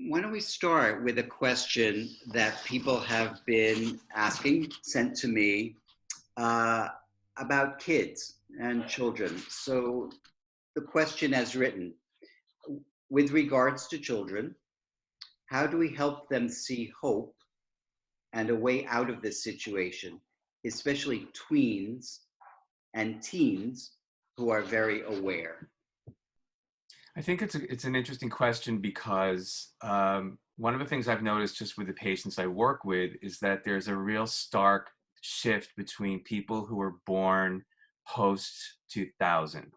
Why don't we start with a question that people have been asking, sent to me, about kids and children. So the question as written, with regards to children, how do we help them see hope and a way out of this situation, especially tweens and teens who are very aware? I think it's an interesting question because one of the things I've noticed just with the patients I work with is that there's a real stark shift between people who were born post 2000,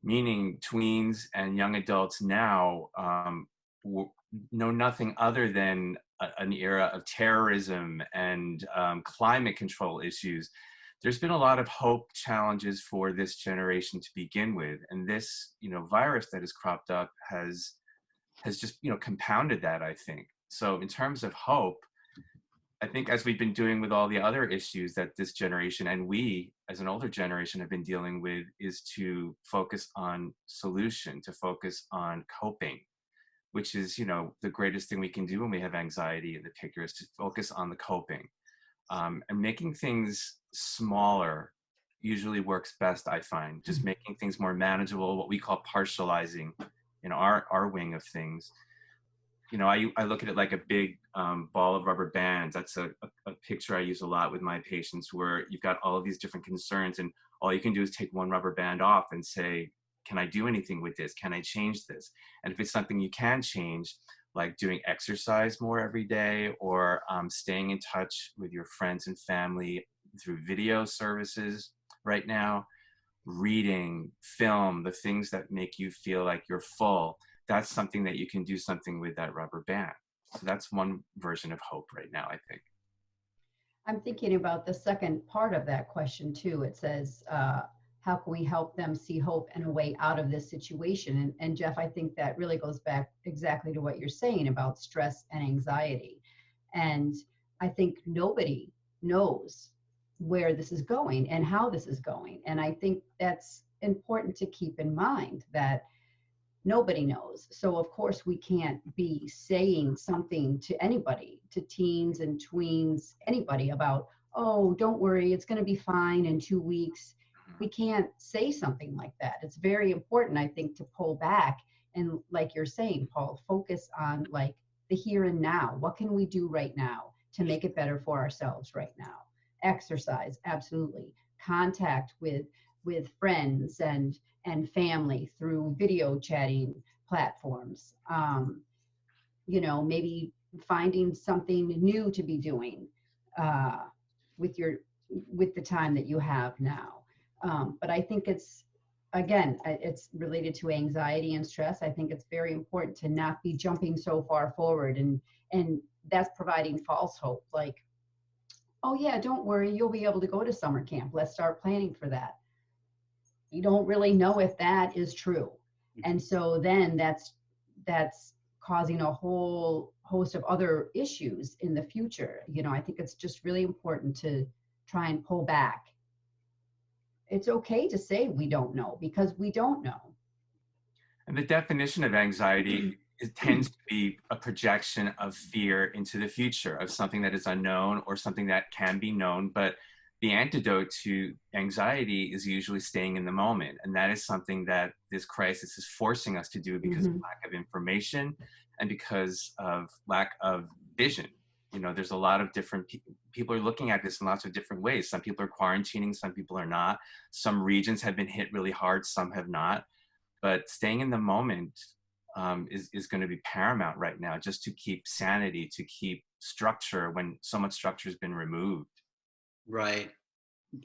meaning tweens and young adults now know nothing other than an era of terrorism and climate control issues. There's been a lot of hope challenges for this generation to begin with, and this, virus that has cropped up has just, compounded that, I think. So in terms of hope, I think as we've been doing with all the other issues that this generation and we as an older generation have been dealing with is to focus on solution, to focus on coping, which is, the greatest thing we can do when we have anxiety in the picture is to focus on the coping. And making things smaller usually works best, I find. Just making things more manageable, what we call partializing in our wing of things. I look at it like a big ball of rubber bands. That's a picture I use a lot with my patients, where you've got all of these different concerns and all you can do is take one rubber band off and say, can I do anything with this? Can I change this? And if it's something you can change, like doing exercise more every day, or staying in touch with your friends and family through video services right now, reading, film, the things that make you feel like you're full, that's something that you can do something with that rubber band. So that's one version of hope right now, I think. I'm thinking about the second part of that question too. It says, how can we help them see hope and a way out of this situation? And Jeff, I think that really goes back exactly to what you're saying about stress and anxiety. And I think nobody knows where this is going and how this is going. And I think that's important to keep in mind, that nobody knows. So of course we can't be saying something to anybody, to teens and tweens, anybody about, oh, don't worry, it's going to be fine in 2 weeks. We can't say something like that. It's very important, I think, to pull back and, like you're saying, Paul, focus on like the here and now. What can we do right now to make it better for ourselves right now? Exercise, absolutely. Contact with friends and family through video chatting platforms. Maybe finding something new to be doing with the time that you have now. But I think it's related to anxiety and stress. I think it's very important to not be jumping so far forward, and that's providing false hope. Like, oh yeah, don't worry, you'll be able to go to summer camp. Let's start planning for that. You don't really know if that is true. And so then that's causing a whole host of other issues in the future. I think it's just really important to try and pull back. It's okay to say we don't know, because we don't know. And the definition of anxiety, it tends to be a projection of fear into the future, of something that is unknown or something that can be known. But the antidote to anxiety is usually staying in the moment. And that is something that this crisis is forcing us to do because of lack of information and because of lack of vision. There's a lot of different people are looking at this in lots of different ways. Some people are quarantining, some people are not. Some regions have been hit really hard, some have not. But staying in the moment is going to be paramount right now, just to keep sanity, to keep structure when so much structure has been removed. Right.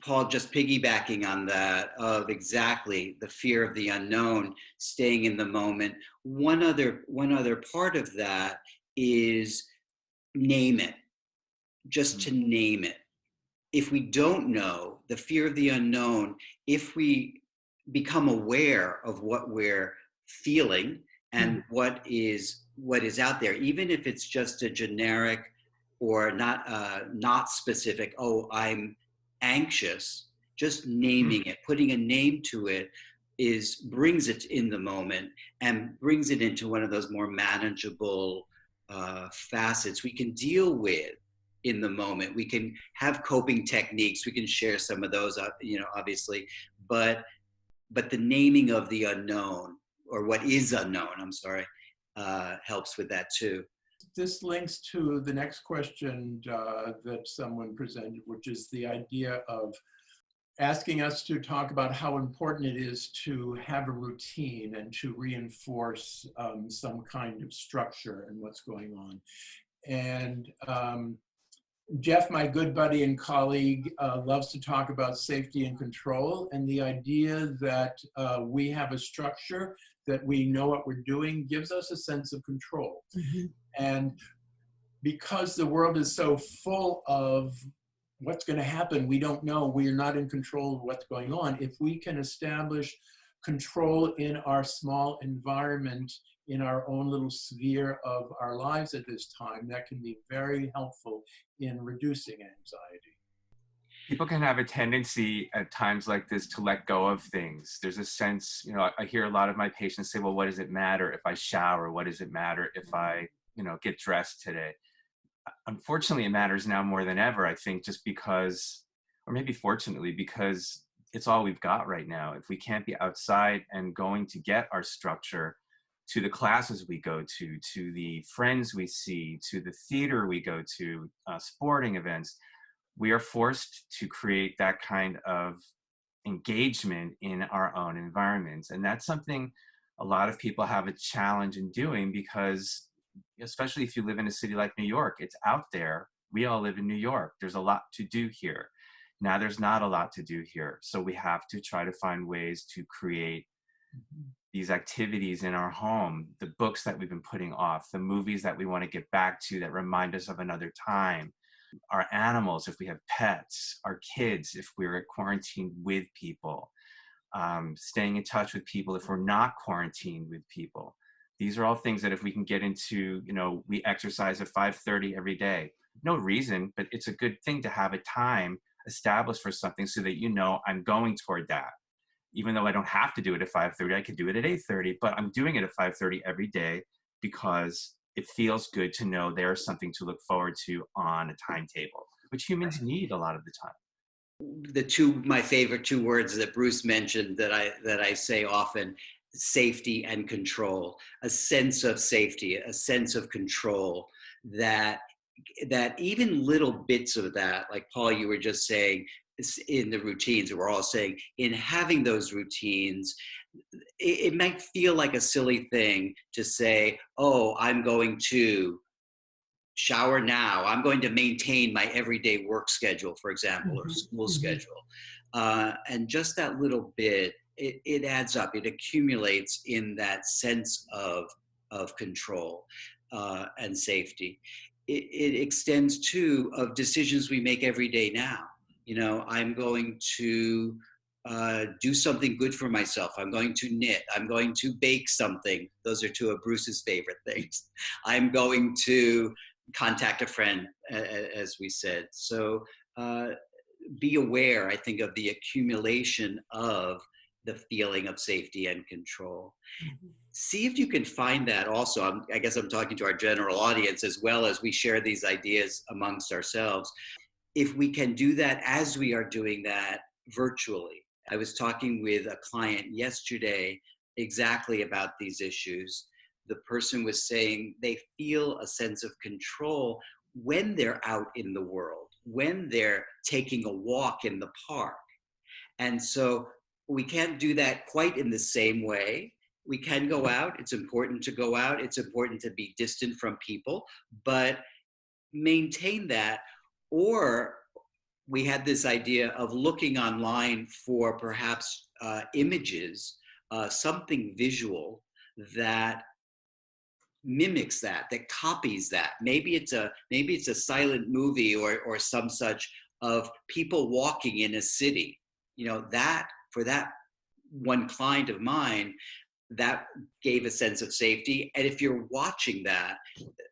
Paul, just piggybacking on that, of exactly the fear of the unknown, staying in the moment. One other part of that is name it, just to name it. If we don't know, the fear of the unknown, if we become aware of what we're feeling and what is out there, even if it's just a generic or not specific, oh, I'm anxious, just naming it, putting a name to it brings it in the moment and brings it into one of those more manageable facets we can deal with in the moment. We can have coping techniques. We can share some of those, obviously, but the naming of the unknown, or what is unknown, I'm sorry, helps with that too. This links to the next question that someone presented, which is the idea of asking us to talk about how important it is to have a routine and to reinforce some kind of structure in what's going on. And Jeff, my good buddy and colleague, loves to talk about safety and control, and the idea that we have a structure, that we know what we're doing, gives us a sense of control. Mm-hmm. And because the world is so full of what's going to happen, we don't know, we're not in control of what's going on. If we can establish control in our small environment, in our own little sphere of our lives at this time, that can be very helpful in reducing anxiety. People can have a tendency at times like this to let go of things. There's a sense, I hear a lot of my patients say, well, what does it matter if I shower? What does it matter if I, get dressed today? Unfortunately, it matters now more than ever, I think, just because, or maybe fortunately, because it's all we've got right now. If we can't be outside and going to get our structure to the classes we go to the friends we see, to the theater we go to, sporting events, we are forced to create that kind of engagement in our own environments. And that's something a lot of people have a challenge in doing, because especially if you live in a city like New York, it's out there. We all live in New York. There's a lot to do here. Now there's not a lot to do here. So we have to try to find ways to create these activities in our home, the books that we've been putting off, the movies that we want to get back to that remind us of another time, our animals, if we have pets, our kids, if we're quarantined with people, staying in touch with people if we're not quarantined with people. These are all things that if we can get into, we exercise at 5:30 every day. No reason, but it's a good thing to have a time established for something so that I'm going toward that. Even though I don't have to do it at 5:30, I could do it at 8:30, but I'm doing it at 5:30 every day because it feels good to know there's something to look forward to on a timetable, which humans need a lot of the time. My favorite two words that Bruce mentioned that I say often: safety and control. A sense of safety, a sense of control, that even little bits of that, like Paul, you were just saying, in the routines, we're all saying, in having those routines, it might feel like a silly thing to say, oh, I'm going to shower now, I'm going to maintain my everyday work schedule, for example, or school schedule. And just that little bit, it adds up, it accumulates in that sense of control and safety. It extends to of decisions we make every day now. I'm going to do something good for myself. I'm going to knit. I'm going to bake something. Those are two of Bruce's favorite things. I'm going to contact a friend, as we said. So be aware, I think, of the accumulation of the feeling of safety and control. See if you can find that also. I guess I'm talking to our general audience as well as we share these ideas amongst ourselves. If we can do that as we are doing that virtually. I was talking with a client yesterday exactly about these issues. The person was saying they feel a sense of control when they're out in the world, when they're taking a walk in the park. And so we can't do that quite in the same way. We can go out. It's important to go out. It's important to be distant from people, but maintain that. Or we had this idea of looking online for perhaps images, something visual that mimics that copies that. Maybe it's a silent movie or some such of people walking in a city. That for that one client of mine, that gave a sense of safety. And if you're watching that,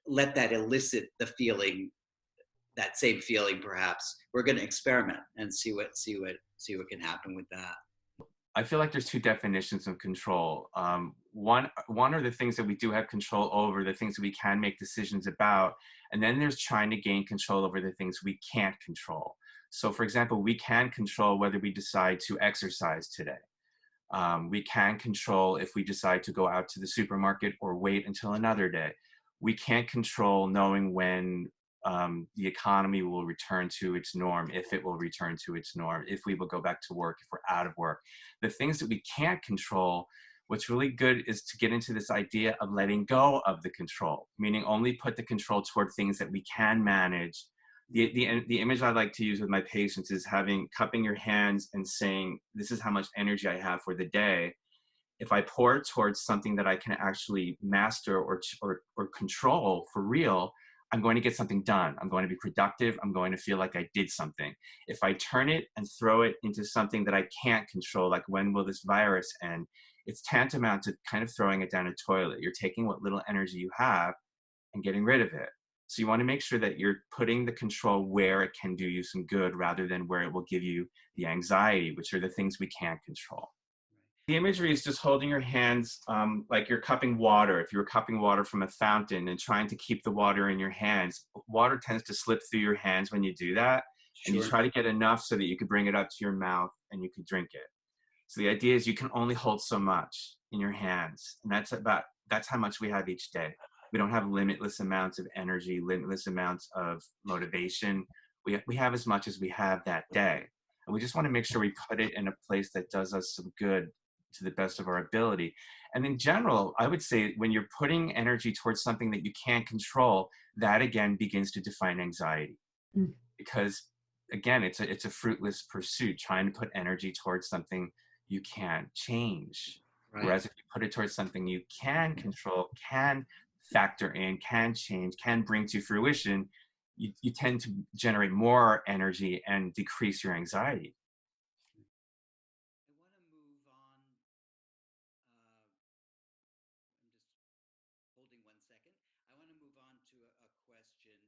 let that elicit the feeling, that same feeling perhaps. We're going to experiment and see what can happen with that. I feel like there's two definitions of control. One are the things that we do have control over, the things that we can make decisions about, and then there's trying to gain control over the things we can't control. So, for example, we can control whether we decide to exercise today. We can control if we decide to go out to the supermarket or wait until another day. We can't control knowing when the economy will return to its norm, if it will return to its norm, if we will go back to work, if we're out of work. The things that we can't control, what's really good is to get into this idea of letting go of the control, meaning only put the control toward things that we can manage. The image I like to use with my patients is cupping your hands and saying, this is how much energy I have for the day. If I pour it towards something that I can actually master or control for real, I'm going to get something done. I'm going to be productive. I'm going to feel like I did something. If I turn it and throw it into something that I can't control, like when will this virus end, it's tantamount to kind of throwing it down a toilet. You're taking what little energy you have and getting rid of it. So you want to make sure that you're putting the control where it can do you some good rather than where it will give you the anxiety, which are the things we can't control. The imagery is just holding your hands like you're cupping water. If you were cupping water from a fountain and trying to keep the water in your hands, water tends to slip through your hands when you do that. And you try to get enough so that you could bring it up to your mouth and you could drink it. So the idea is you can only hold so much in your hands. And that's how much we have each day. We don't have limitless amounts of energy, limitless amounts of motivation. We have as much as we have that day. And we just want to make sure we put it in a place that does us some good to the best of our ability. And in general, I would say when you're putting energy towards something that you can't control, that again begins to define anxiety. Mm. Because again, it's a fruitless pursuit, trying to put energy towards something you can't change. Right. Whereas if you put it towards something you can control, can factor in, can change, can bring to fruition, you tend to generate more energy and decrease your anxiety. I want to move on. I'm just holding 1 second. I want to move on to a question